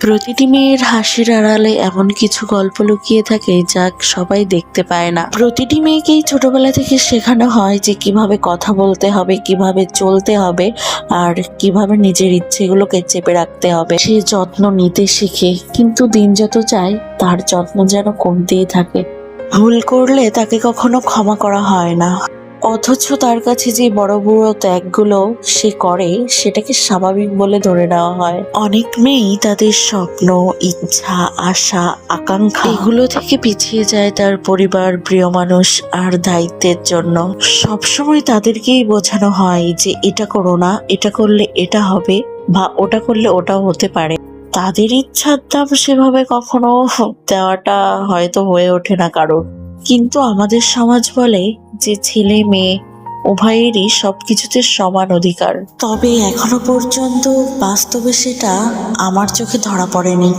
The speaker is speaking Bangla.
প্রতিটি মেয়ের হাসির আড়ালে এমন কিছু গল্প লুকিয়ে থাকে যা সবাই দেখতে পায় না। প্রতিটি মেয়েকেই ছোটবেলা থেকে শেখানো হয় যে কিভাবে কথা বলতে হবে, কিভাবে চলতে হবে, আর কিভাবে নিজের ইচ্ছেগুলোকে চেপে রাখতে হবে। সে যত্ন নিতে শিখে, কিন্তু দিন যত যায় তার যত্ন যেন কমতেই থাকে। ভুল করলে তাকে কখনো ক্ষমা করা হয় না, অথচ তার কাছে যে বড় বড় ত্যাগগুলো সে করে সেটাকে স্বাভাবিক বলে ধরে নেওয়া হয়। অনেক মেয়েই তাদের স্বপ্ন, ইচ্ছা, আশা, আকাঙ্ক্ষা এগুলো থেকে পিছিয়ে যায় তার পরিবার, প্রিয় মানুষ আর দায়িত্বের জন্য। সবসময় তাদেরকেই বোঝানো হয় যে এটা করো না, এটা করলে এটা হবে, বা ওটা করলে ওটাও হতে পারে। তাদের ইচ্ছার দাম সেভাবে কখনো দেওয়াটা হয়তো হয়ে ওঠে না কারোর। কিন্তু আমাদের সমাজ বলে যে ছেলে মেয়ে উভয়েরই সবকিছুতে সমান অধিকার। তবে এখনো পর্যন্ত বাস্তবে সেটা আমার চোখে ধরা পড়েনি।